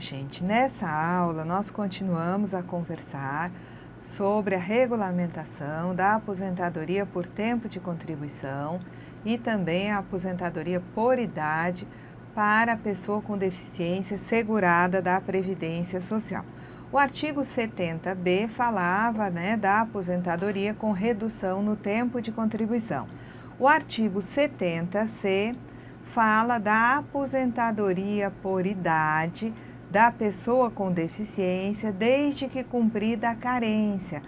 Então, gente, nessa aula nós continuamos a conversar sobre a regulamentação da aposentadoria por tempo de contribuição e também a aposentadoria por idade para a pessoa com deficiência segurada da Previdência Social. O artigo 70B falava, da aposentadoria com redução no tempo de contribuição. O artigo 70C fala da aposentadoria por idade da pessoa com deficiência desde que cumprida a carência.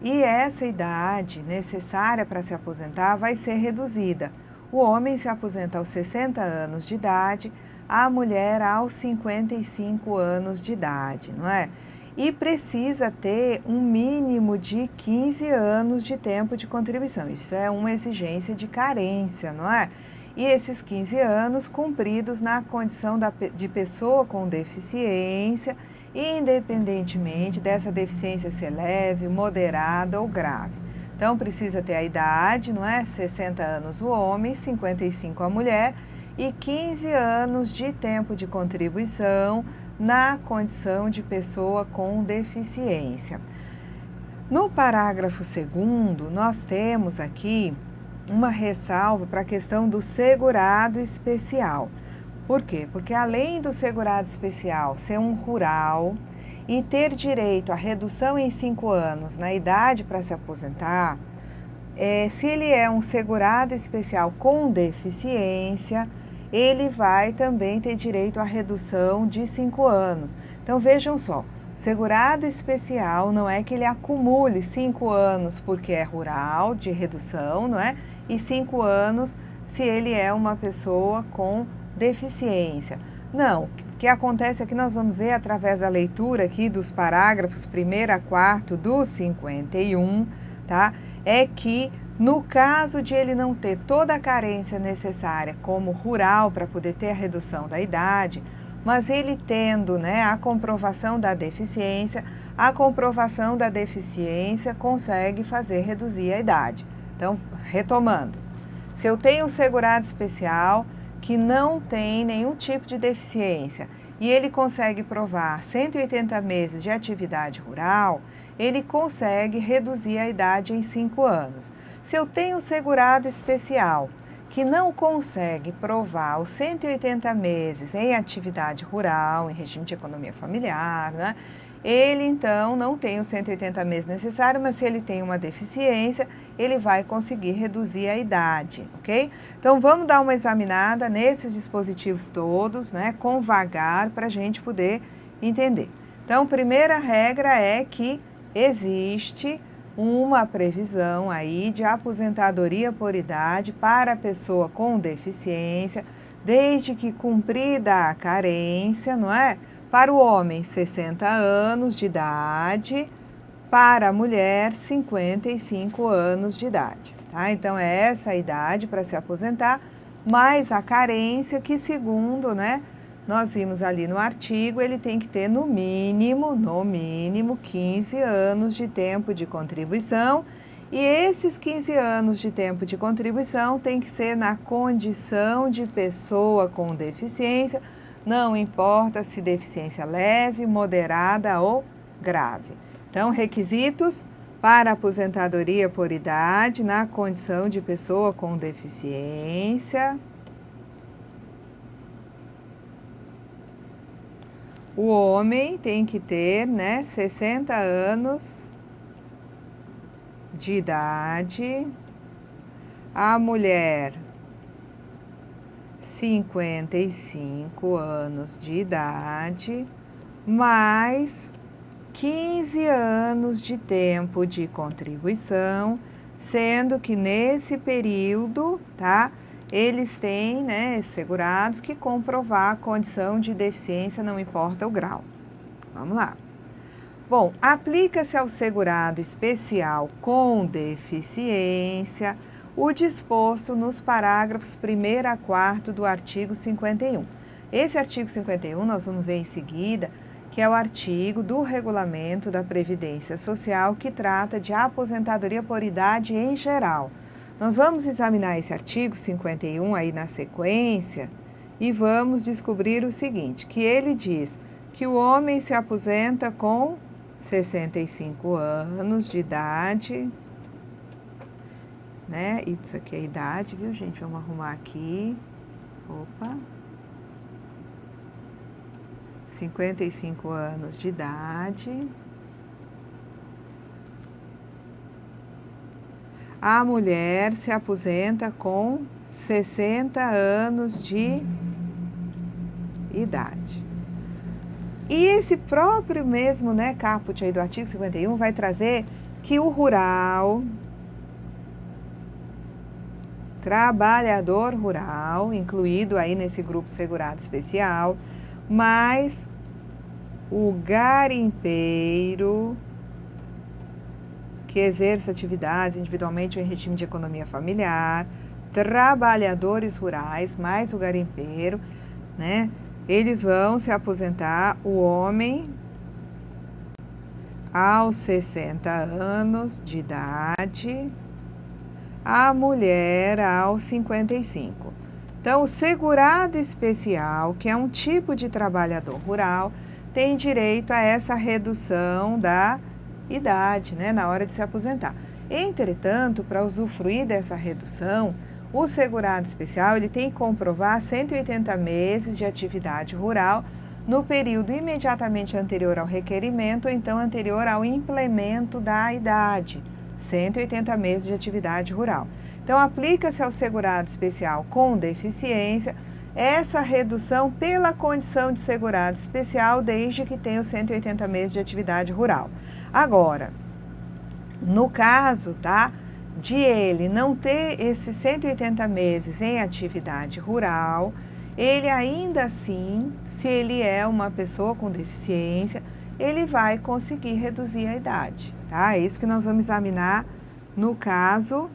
E essa idade necessária para se aposentar vai ser reduzida. O homem se aposenta aos 60 anos de idade, a mulher aos 55 anos de idade, não é? E precisa ter um mínimo de 15 anos de tempo de contribuição. Isso é uma exigência de carência, não é? E esses 15 anos cumpridos na condição de pessoa com deficiência, independentemente dessa deficiência ser leve, moderada ou grave. Então, precisa ter a idade, não é? 60 anos o homem, 55 a mulher e 15 anos de tempo de contribuição na condição de pessoa com deficiência. No parágrafo 2º, nós temos aqui uma ressalva para a questão do segurado especial. Por quê? Porque além do segurado especial ser um rural e ter direito à redução em 5 anos na idade para se aposentar, se ele é um segurado especial com deficiência, ele vai também ter direito à redução de 5 anos. Então vejam só, segurado especial não é que ele acumule 5 anos porque é rural de redução, não é? E 5 anos se ele é uma pessoa com deficiência. Não, o que acontece aqui nós vamos ver através da leitura aqui dos parágrafos 1º a 4º do 51, tá? É que no caso de ele não ter toda a carência necessária como rural para poder ter a redução da idade, mas ele tendo, a comprovação da deficiência, a comprovação da deficiência consegue fazer reduzir a idade. Então, retomando, se eu tenho um segurado especial que não tem nenhum tipo de deficiência e ele consegue provar 180 meses de atividade rural, ele consegue reduzir a idade em 5 anos. Se eu tenho um segurado especial que não consegue provar os 180 meses em atividade rural, em regime de economia familiar, ele então não tem os 180 meses necessários, mas se ele tem uma deficiência, ele vai conseguir reduzir a idade, ok? Então vamos dar uma examinada nesses dispositivos todos, com vagar, para a gente poder entender. Então, primeira regra é que existe uma previsão aí de aposentadoria por idade para a pessoa com deficiência, desde que cumprida a carência, não é? Para o homem, 60 anos de idade, para a mulher, 55 anos de idade, tá? Então, é essa a idade para se aposentar, mais a carência que, segundo, nós vimos ali no artigo, ele tem que ter no mínimo 15 anos de tempo de contribuição, e esses 15 anos de tempo de contribuição tem que ser na condição de pessoa com deficiência, não importa se deficiência leve, moderada ou grave. Então, requisitos para aposentadoria por idade na condição de pessoa com deficiência. O homem tem que ter, 60 anos de idade. A mulher, 55 anos de idade, mais 15 anos de tempo de contribuição, sendo que nesse período, eles têm, segurados que comprovar a condição de deficiência, não importa o grau. Vamos lá. Bom, aplica-se ao segurado especial com deficiência o disposto nos parágrafos 1º a 4º do artigo 51. Esse artigo 51 nós vamos ver em seguida, que é o artigo do regulamento da Previdência Social que trata de aposentadoria por idade em geral. Nós vamos examinar esse artigo 51 aí na sequência e vamos descobrir o seguinte, que ele diz que o homem se aposenta com 65 anos de idade, né? Isso aqui é a idade, viu, gente? Vamos arrumar aqui. Opa. 55 anos de idade. A mulher se aposenta com 60 anos de idade. E esse próprio mesmo, né, caput aí do artigo 51 vai trazer que o rural, trabalhador rural, incluído aí nesse grupo segurado especial, mas o garimpeiro que exerce atividades individualmente ou em regime de economia familiar, trabalhadores rurais, mais o garimpeiro, né? Eles vão se aposentar, o homem aos 60 anos de idade, a mulher aos 55. Então, o segurado especial, que é um tipo de trabalhador rural, tem direito a essa redução da idade, né, na hora de se aposentar. Entretanto, para usufruir dessa redução, o segurado especial ele tem que comprovar 180 meses de atividade rural no período imediatamente anterior ao requerimento ou então anterior ao implemento da idade, 180 meses de atividade rural. Então, aplica-se ao segurado especial com deficiência essa redução pela condição de segurado especial desde que tenha os 180 meses de atividade rural. Agora, no caso, tá, de ele não ter esses 180 meses em atividade rural, ele ainda assim, se ele é uma pessoa com deficiência, ele vai conseguir reduzir a idade, tá? É isso que nós vamos examinar no caso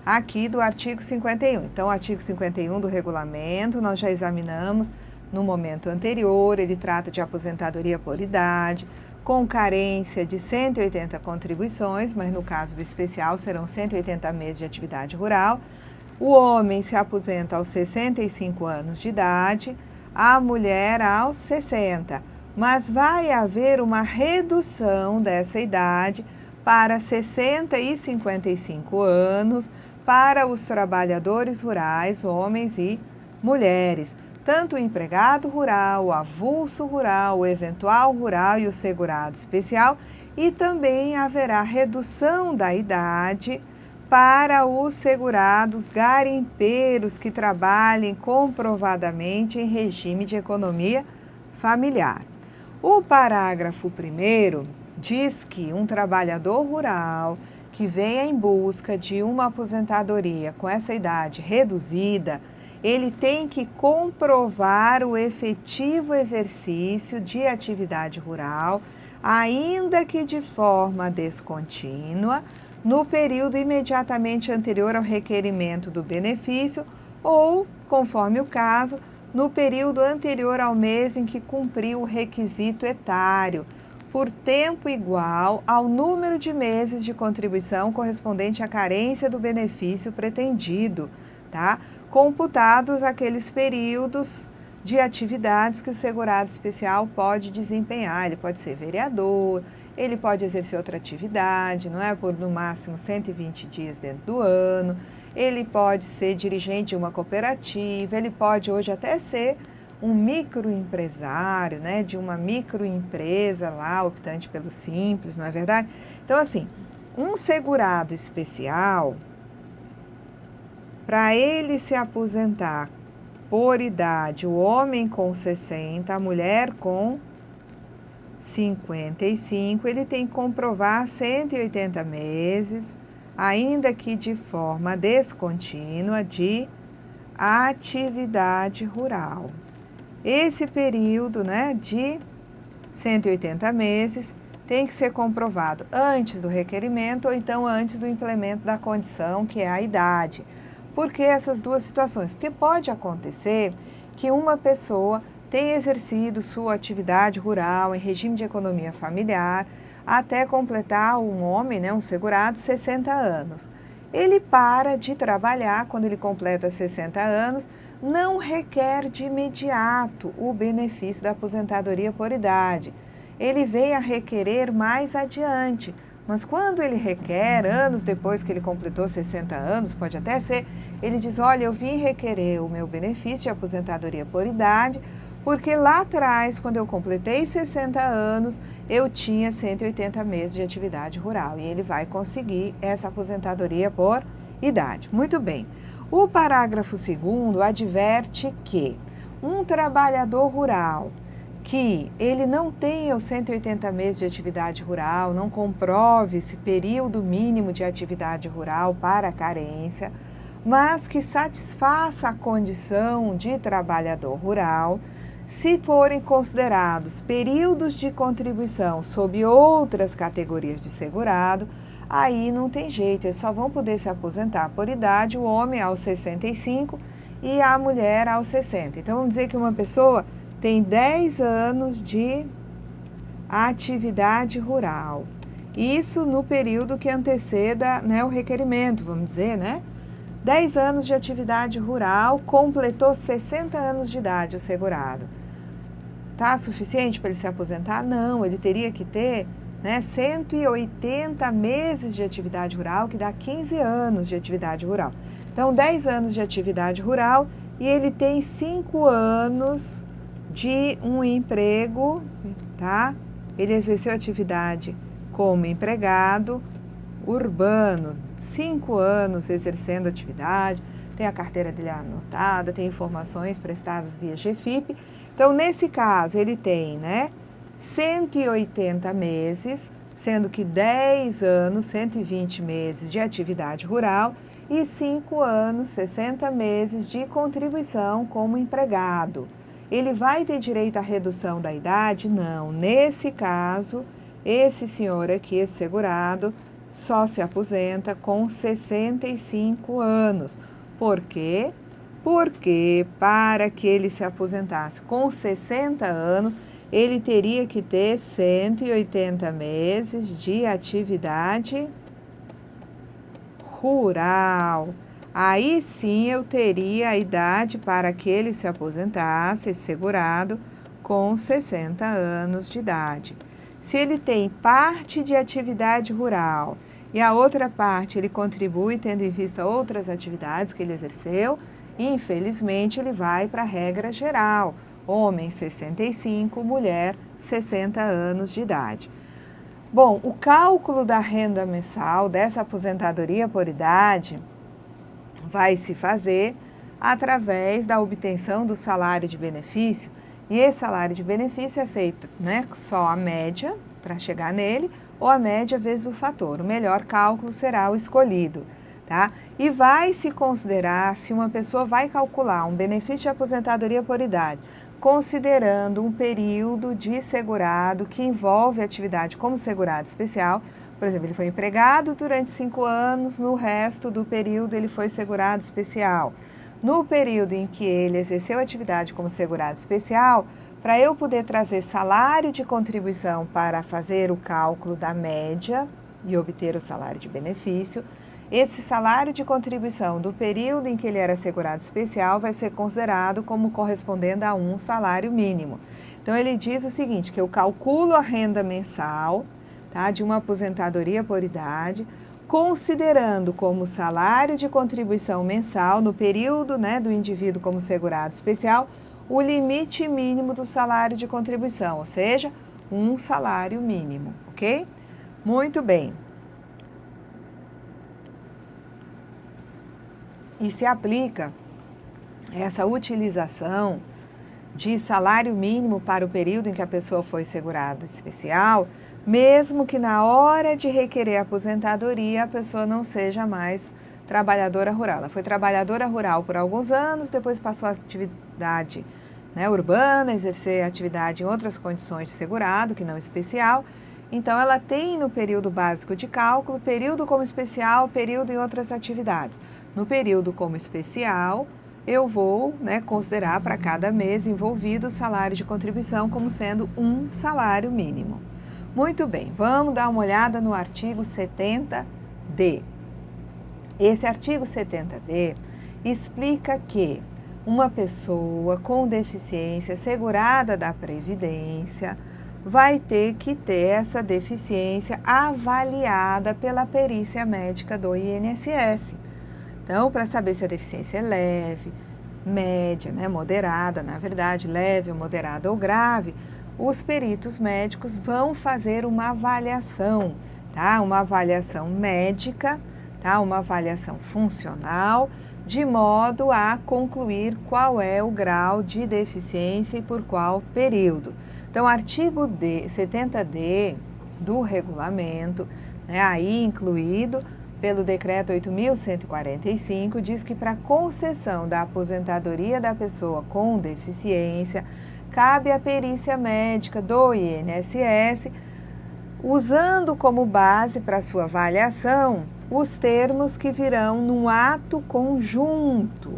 aqui do artigo 51. Então, o artigo 51 do regulamento, nós já examinamos no momento anterior, ele trata de aposentadoria por idade, com carência de 180 contribuições, mas no caso do especial serão 180 meses de atividade rural. O homem se aposenta aos 65 anos de idade, a mulher aos 60, mas vai haver uma redução dessa idade para 60 e 55 anos para os trabalhadores rurais, homens e mulheres. Tanto o empregado rural, o avulso rural, o eventual rural e o segurado especial, e também haverá redução da idade para os segurados garimpeiros que trabalhem comprovadamente em regime de economia familiar. O parágrafo 1º diz que um trabalhador rural que venha em busca de uma aposentadoria com essa idade reduzida, ele tem que comprovar o efetivo exercício de atividade rural, ainda que de forma descontínua, no período imediatamente anterior ao requerimento do benefício ou, conforme o caso, no período anterior ao mês em que cumpriu o requisito etário, por tempo igual ao número de meses de contribuição correspondente à carência do benefício pretendido, tá? Computados aqueles períodos de atividades que o segurado especial pode desempenhar. Ele pode ser vereador, ele pode exercer outra atividade, não é? Por no máximo 120 dias dentro do ano, ele pode ser dirigente de uma cooperativa, ele pode hoje até ser um microempresário, né? De uma microempresa lá, optante pelo simples, não é verdade? Então, assim, um segurado especial, para ele se aposentar por idade, o homem com 60, a mulher com 55, ele tem que comprovar 180 meses, ainda que de forma descontínua, de atividade rural. Esse período, né, de 180 meses tem que ser comprovado antes do requerimento ou então antes do implemento da condição, que é a idade. Por que essas duas situações? Porque pode acontecer que uma pessoa tenha exercido sua atividade rural em regime de economia familiar até completar um homem, né, um segurado, 60 anos. Ele para de trabalhar quando ele completa 60 anos, não requer de imediato o benefício da aposentadoria por idade. Ele vem a requerer mais adiante, mas quando ele requer, anos depois que ele completou 60 anos, pode até ser, ele diz, olha, eu vim requerer o meu benefício de aposentadoria por idade, porque lá atrás, quando eu completei 60 anos, eu tinha 180 meses de atividade rural. E ele vai conseguir essa aposentadoria por idade. Muito bem. O parágrafo 2º adverte que um trabalhador rural que ele não tenha os 180 meses de atividade rural, não comprove esse período mínimo de atividade rural para a carência, mas que satisfaça a condição de trabalhador rural, se forem considerados períodos de contribuição sob outras categorias de segurado, aí não tem jeito, eles só vão poder se aposentar por idade, o homem aos 65 e a mulher aos 60. Então, vamos dizer que uma pessoa tem 10 anos de atividade rural. Isso no período que anteceda, né, o requerimento, vamos dizer, né? 10 anos de atividade rural, completou 60 anos de idade o segurado. Tá suficiente para ele se aposentar? Não, ele teria que ter, né, 180 meses de atividade rural, que dá 15 anos de atividade rural. Então, 10 anos de atividade rural e ele tem 5 anos de um emprego, tá? Ele exerceu atividade como empregado urbano, 5 anos exercendo atividade, tem a carteira dele anotada, tem informações prestadas via GFIP. Então, nesse caso, ele tem, né, 180 meses, sendo que 10 anos, 120 meses de atividade rural e 5 anos, 60 meses de contribuição como empregado. Ele vai ter direito à redução da idade? Não. Nesse caso, esse senhor aqui, esse segurado, só se aposenta com 65 anos. Por quê? Porque para que ele se aposentasse com 60 anos, ele teria que ter 180 meses de atividade rural. Aí sim eu teria a idade para que ele se aposentasse, esse segurado, com 60 anos de idade. Se ele tem parte de atividade rural e a outra parte ele contribui tendo em vista outras atividades que ele exerceu, infelizmente ele vai para a regra geral. Homem 65, mulher 60 anos de idade. Bom, o cálculo da renda mensal dessa aposentadoria por idade vai se fazer através da obtenção do salário de benefício. E esse salário de benefício é feito, né, só a média para chegar nele, ou a média vezes o fator. O melhor cálculo será o escolhido, tá? E vai se considerar se uma pessoa vai calcular um benefício de aposentadoria por idade, considerando um período de segurado que envolve atividade como segurado especial. Por exemplo, ele foi empregado durante 5 anos, no resto do período ele foi segurado especial. No período em que ele exerceu atividade como segurado especial, para eu poder trazer salário de contribuição para fazer o cálculo da média e obter o salário de benefício, esse salário de contribuição do período em que ele era segurado especial vai ser considerado como correspondendo a um salário mínimo. Então, ele diz o seguinte, que eu calculo a renda mensal, tá, de uma aposentadoria por idade, considerando como salário de contribuição mensal no período, né, do indivíduo como segurado especial, o limite mínimo do salário de contribuição, ou seja, um salário mínimo, ok? Muito bem. E se aplica essa utilização de salário mínimo para o período em que a pessoa foi segurada especial, mesmo que na hora de requerer aposentadoria a pessoa não seja mais trabalhadora rural. Ela foi trabalhadora rural por alguns anos, depois passou a atividade, né, urbana, exercer atividade em outras condições de segurado, que não especial. Então, ela tem no período básico de cálculo, período como especial, período em outras atividades. No período como especial, eu vou, né, considerar para cada mês envolvido o salário de contribuição como sendo um salário mínimo. Muito bem, vamos dar uma olhada no artigo 70D. Esse artigo 70D explica que uma pessoa com deficiência segurada da Previdência vai ter que ter essa deficiência avaliada pela perícia médica do INSS. Então, para saber se a deficiência é leve, média, né, moderada, na verdade, leve, moderada ou grave, os peritos médicos vão fazer uma avaliação, tá? Uma avaliação médica, tá? Uma avaliação funcional, de modo a concluir qual é o grau de deficiência e por qual período. Então, artigo 70D do regulamento, né, aí incluído pelo decreto 8.145, diz que para concessão da aposentadoria da pessoa com deficiência, cabe a perícia médica do INSS, usando como base para sua avaliação os termos que virão num ato conjunto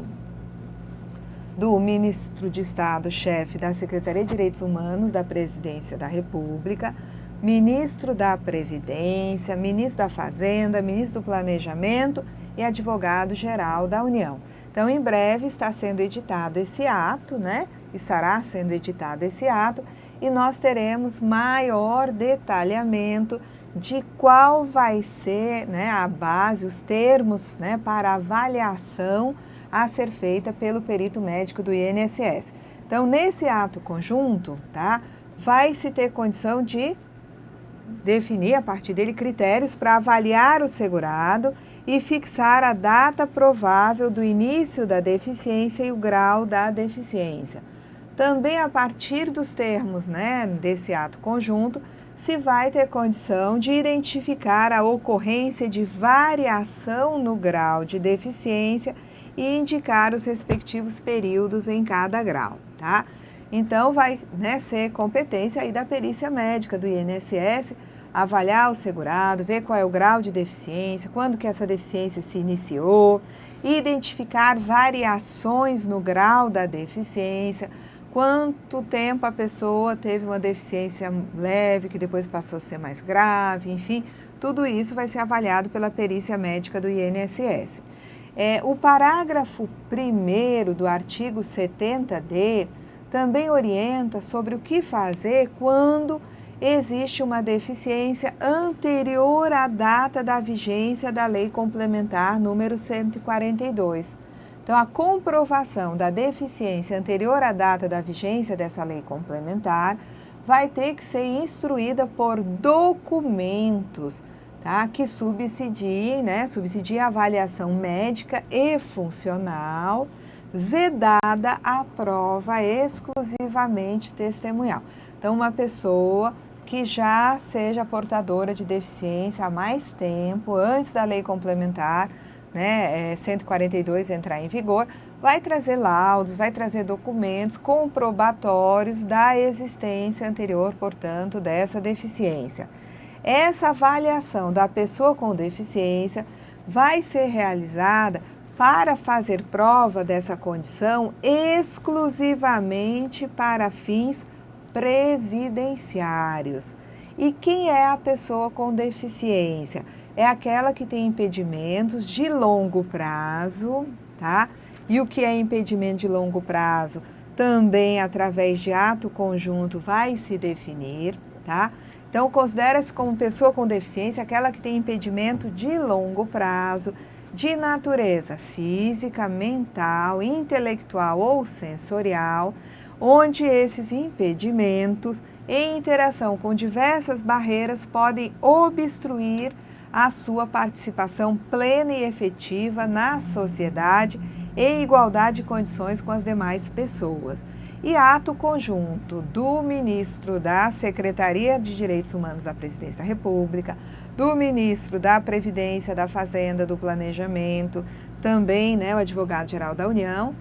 do ministro de Estado, chefe da Secretaria de Direitos Humanos da Presidência da República, ministro da Previdência, ministro da Fazenda, ministro do Planejamento e advogado-geral da União. Então, em breve está sendo editado esse ato, né? Estará sendo editado esse ato e nós teremos maior detalhamento de qual vai ser, né, a base, os termos, né, para avaliação a ser feita pelo perito médico do INSS. Então, nesse ato conjunto, tá, vai se ter condição de definir a partir dele critérios para avaliar o segurado e fixar a data provável do início da deficiência e o grau da deficiência. Também a partir dos termos, né, desse ato conjunto, se vai ter condição de identificar a ocorrência de variação no grau de deficiência e indicar os respectivos períodos em cada grau, tá? Então, vai, né, ser competência aí da perícia médica do INSS avaliar o segurado, ver qual é o grau de deficiência, quando que essa deficiência se iniciou, identificar variações no grau da deficiência, quanto tempo a pessoa teve uma deficiência leve, que depois passou a ser mais grave, enfim, tudo isso vai ser avaliado pela perícia médica do INSS. O parágrafo 1º do artigo 70D também orienta sobre o que fazer quando existe uma deficiência anterior à data da vigência da Lei Complementar número 142. Então, a comprovação da deficiência anterior à data da vigência dessa lei complementar vai ter que ser instruída por documentos, tá? Que subsidiem, né? Subsidiem a avaliação médica e funcional, vedada a prova exclusivamente testemunhal. Então, uma pessoa que já seja portadora de deficiência há mais tempo, antes da lei complementar, né, 142 entrar em vigor, vai trazer laudos, vai trazer documentos comprobatórios da existência anterior, portanto, dessa deficiência. Essa avaliação da pessoa com deficiência vai ser realizada para fazer prova dessa condição exclusivamente para fins previdenciários. E quem é a pessoa com deficiência? É aquela que tem impedimentos de longo prazo, tá? E o que é impedimento de longo prazo? Também através de ato conjunto vai se definir, tá? Então, considera-se como pessoa com deficiência aquela que tem impedimento de longo prazo, de natureza física, mental, intelectual ou sensorial, onde esses impedimentos, em interação com diversas barreiras, podem obstruir a sua participação plena e efetiva na sociedade em igualdade de condições com as demais pessoas. E ato conjunto do ministro da Secretaria de Direitos Humanos da Presidência da República, do ministro da Previdência, da Fazenda, do Planejamento, também, né, o advogado-geral da União,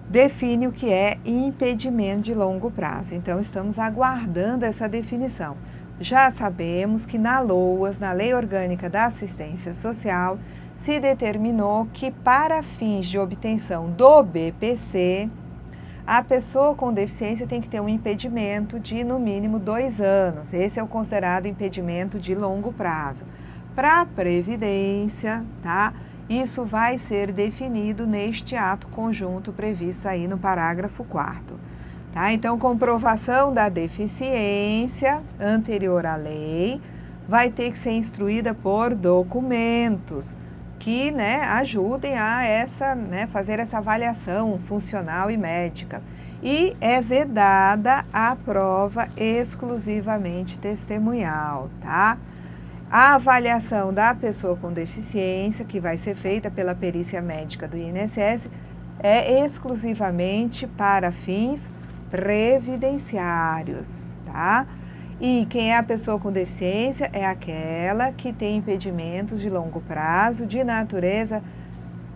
define o que é impedimento de longo prazo. Então, estamos aguardando essa definição. Já sabemos que na LOAS, na Lei Orgânica da Assistência Social, se determinou que para fins de obtenção do BPC, a pessoa com deficiência tem que ter um impedimento de no mínimo 2 anos. Esse é o considerado impedimento de longo prazo. Para a Previdência, tá? Isso vai ser definido neste ato conjunto previsto aí no parágrafo 4º. Tá? Então, comprovação da deficiência anterior à lei vai ter que ser instruída por documentos que, né, ajudem a fazer essa avaliação funcional e médica. E é vedada a prova exclusivamente testemunhal, tá? A avaliação da pessoa com deficiência, que vai ser feita pela perícia médica do INSS, é exclusivamente para fins previdenciários, tá? E quem é a pessoa com deficiência é aquela que tem impedimentos de longo prazo, de natureza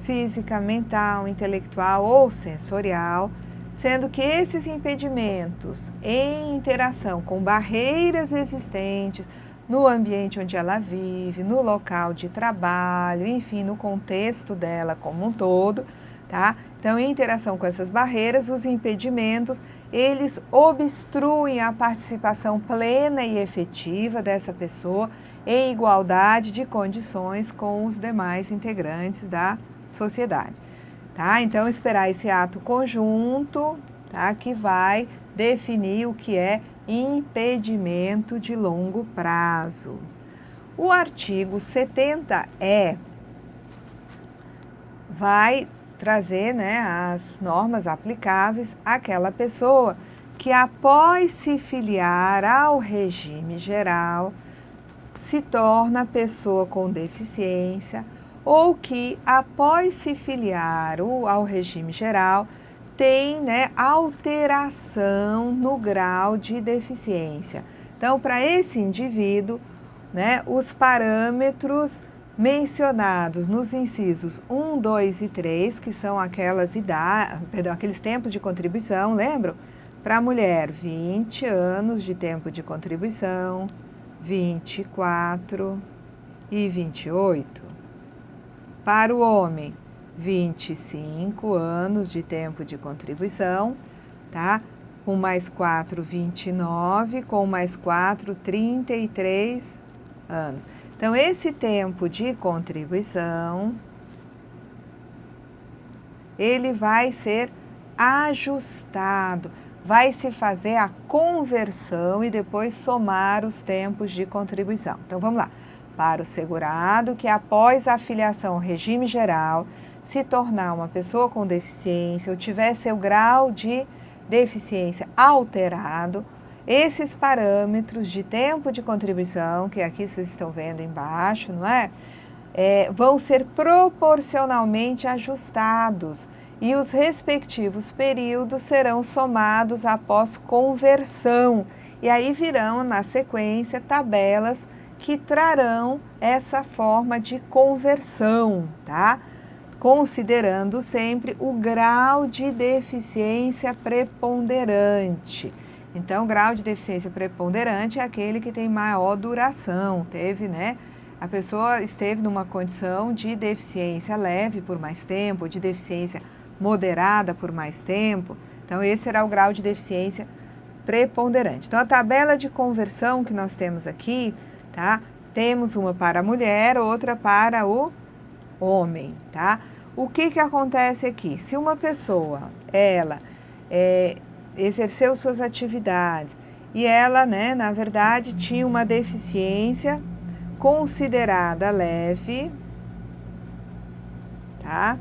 física, mental, intelectual ou sensorial, sendo que esses impedimentos, em interação com barreiras existentes no ambiente onde ela vive, no local de trabalho, enfim, no contexto dela como um todo, tá? Então, em interação com essas barreiras, os impedimentos, eles obstruem a participação plena e efetiva dessa pessoa em igualdade de condições com os demais integrantes da sociedade, tá? Então, esperar esse ato conjunto, tá? Que vai definir o que é impedimento de longo prazo. O artigo 70E vai trazer, né, as normas aplicáveis àquela pessoa que, após se filiar ao regime geral, se torna pessoa com deficiência, ou que, após se filiar ao regime geral, tem, né, alteração no grau de deficiência. Então, para esse indivíduo, né, os parâmetros mencionados nos incisos 1, 2 e 3, que são aqueles tempos de contribuição, lembram? Para a mulher, 20 anos de tempo de contribuição, 24 e 28. Para o homem, 25 anos de tempo de contribuição, tá? Com mais 4, 29, com mais 4, 33 anos. Então, esse tempo de contribuição, ele vai ser ajustado, vai se fazer a conversão e depois somar os tempos de contribuição. Então, vamos lá. Para o segurado que, após a filiação ao regime geral, se tornar uma pessoa com deficiência ou tiver seu grau de deficiência alterado, esses parâmetros de tempo de contribuição, que aqui vocês estão vendo embaixo, não é? Vão ser proporcionalmente ajustados e os respectivos períodos serão somados após conversão. E aí virão, na sequência, tabelas que trarão essa forma de conversão, tá? Considerando sempre o grau de deficiência preponderante. Então, o grau de deficiência preponderante é aquele que tem maior duração. A pessoa esteve numa condição de deficiência leve por mais tempo, de deficiência moderada por mais tempo. Então, esse será o grau de deficiência preponderante. Então, a tabela de conversão que nós temos aqui, tá? Temos uma para a mulher, outra para o homem, tá? O que acontece aqui? Se uma pessoa, ela exerceu suas atividades e ela, né, na verdade, tinha uma deficiência considerada leve, tá?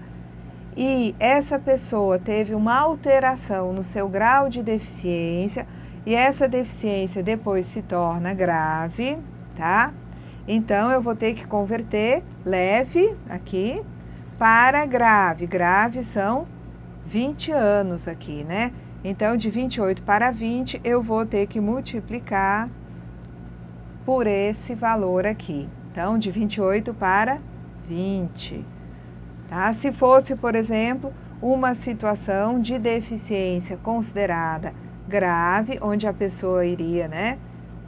E essa pessoa teve uma alteração no seu grau de deficiência e essa deficiência depois se torna grave, tá? Então, eu vou ter que converter leve aqui para grave. Grave são 20 anos aqui, né? Então, de 28 para 20, eu vou ter que multiplicar por esse valor aqui. Então, de 28 para 20. Tá? Se fosse, por exemplo, uma situação de deficiência considerada grave, onde a pessoa iria, né,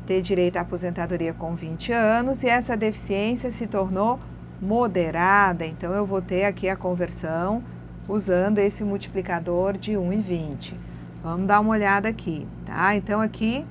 ter direito à aposentadoria com 20 anos, e essa deficiência se tornou moderada, então eu vou ter aqui a conversão usando esse multiplicador de 1,20. Vamos dar uma olhada aqui, tá? Então, aqui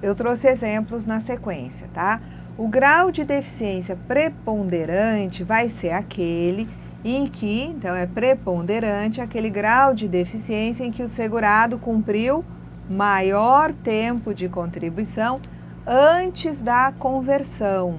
eu trouxe exemplos na sequência, tá? O grau de deficiência preponderante vai ser aquele em que, então é preponderante, aquele grau de deficiência em que o segurado cumpriu maior tempo de contribuição antes da conversão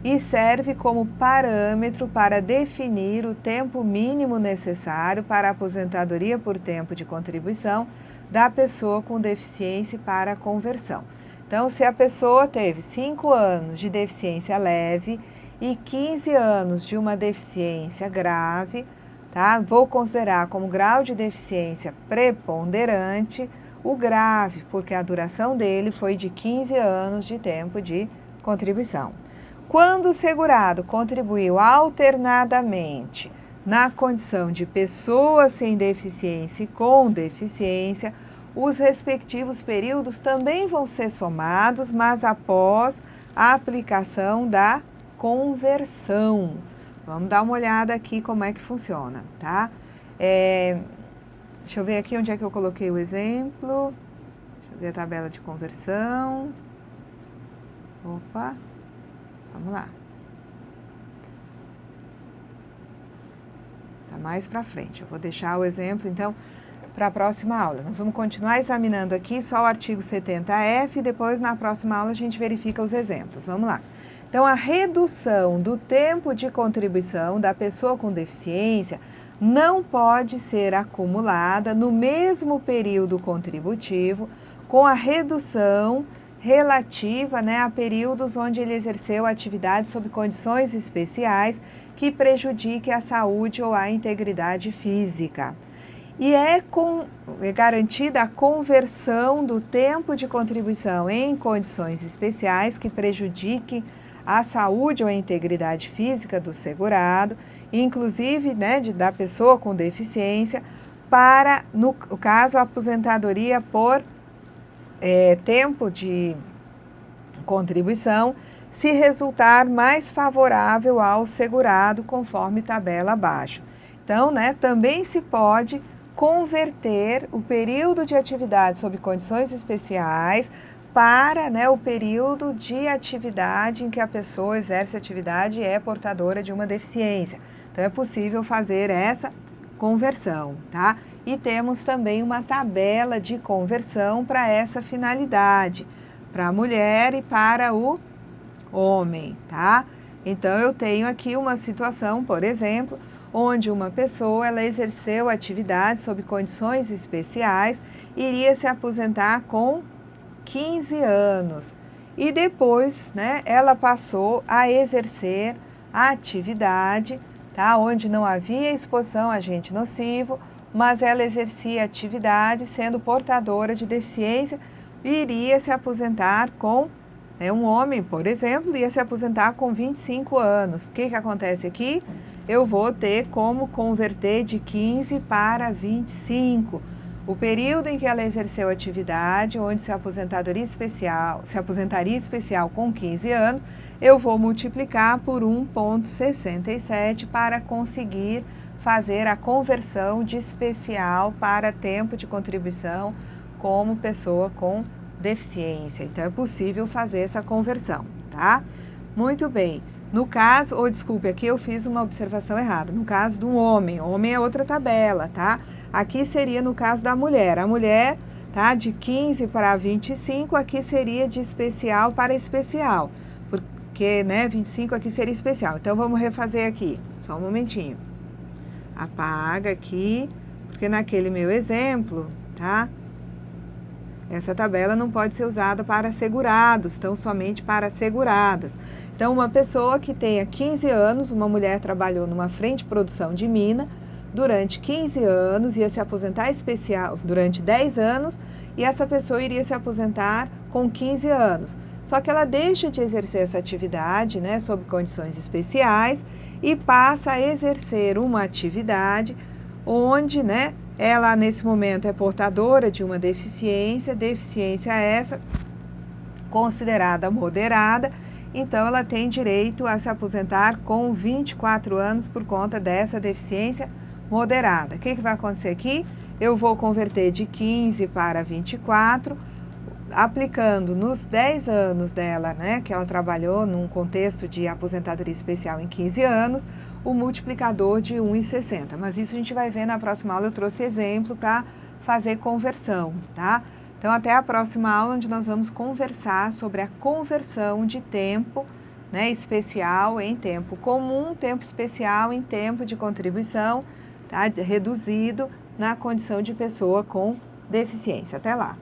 e serve como parâmetro para definir o tempo mínimo necessário para a aposentadoria por tempo de contribuição da pessoa com deficiência para a conversão. Então, se a pessoa teve 5 anos de deficiência leve e 15 anos de uma deficiência grave, tá? Vou considerar como grau de deficiência preponderante o grave, porque a duração dele foi de 15 anos de tempo de contribuição. Quando o segurado contribuiu alternadamente na condição de pessoa sem deficiência e com deficiência, os respectivos períodos também vão ser somados, mas após a aplicação da conversão. Vamos dar uma olhada aqui como é que funciona, tá? Deixa eu ver aqui onde é que eu coloquei o exemplo. Deixa eu ver a tabela de conversão. Opa, vamos lá. Tá mais para frente. Eu vou deixar o exemplo, então, para a próxima aula. Nós vamos continuar examinando aqui só o artigo 70F e depois na próxima aula a gente verifica os exemplos. Vamos lá. Então, a redução do tempo de contribuição da pessoa com deficiência não pode ser acumulada no mesmo período contributivo com a redução relativa, né, a períodos onde ele exerceu atividade sob condições especiais que prejudiquem a saúde ou a integridade física. E é garantida a conversão do tempo de contribuição em condições especiais que prejudiquem a saúde ou a integridade física do segurado, inclusive, né, da pessoa com deficiência, para, no caso, a aposentadoria por tempo de contribuição, se resultar mais favorável ao segurado, conforme tabela abaixo. Então, né, também se pode converter o período de atividade sob condições especiais para, né, o período de atividade em que a pessoa exerce atividade e é portadora de uma deficiência. Então, é possível fazer essa conversão, tá? E temos também uma tabela de conversão para essa finalidade, para a mulher e para o homem, tá? Então, eu tenho aqui uma situação, por exemplo, onde uma pessoa ela exerceu atividade sob condições especiais, iria se aposentar com 15 anos e depois, né, ela passou a exercer a atividade, tá, onde não havia exposição a agente nocivo, mas ela exercia atividade sendo portadora de deficiência e iria se aposentar com, um homem, por exemplo, ia se aposentar com 25 anos. O que acontece aqui? Eu vou ter como converter de 15 para 25. O período em que ela exerceu atividade, onde se aposentaria especial com 15 anos, eu vou multiplicar por 1,67 para conseguir fazer a conversão de especial para tempo de contribuição como pessoa com deficiência. Então, é possível fazer essa conversão, tá? Muito bem. No caso, desculpe, aqui eu fiz uma observação errada. No caso do homem é outra tabela, tá? Aqui seria no caso da mulher. A mulher, tá? De 15 para 25, aqui seria de especial para especial. Porque, né, 25 aqui seria especial. Então, vamos refazer aqui. Só um momentinho. Apaga aqui, porque naquele meu exemplo, tá? Essa tabela não pode ser usada para segurados, então somente para seguradas. Então, uma pessoa que tenha 15 anos, uma mulher trabalhou numa frente de produção de mina durante 15 anos, ia se aposentar especial durante 10 anos, e essa pessoa iria se aposentar com 15 anos. Só que ela deixa de exercer essa atividade, né, sob condições especiais, e passa a exercer uma atividade onde, né, ela nesse momento é portadora de uma deficiência essa considerada moderada, então ela tem direito a se aposentar com 24 anos por conta dessa deficiência moderada. O que vai acontecer aqui? Eu vou converter de 15 para 24, aplicando nos 10 anos dela, né, que ela trabalhou num contexto de aposentadoria especial em 15 anos, o multiplicador de 1,60. Mas isso a gente vai ver na próxima aula, eu trouxe exemplo para fazer conversão, tá? Então, até a próxima aula, onde nós vamos conversar sobre a conversão de tempo, né, especial em tempo comum, tempo especial em tempo de contribuição, tá, reduzido na condição de pessoa com deficiência. Até lá!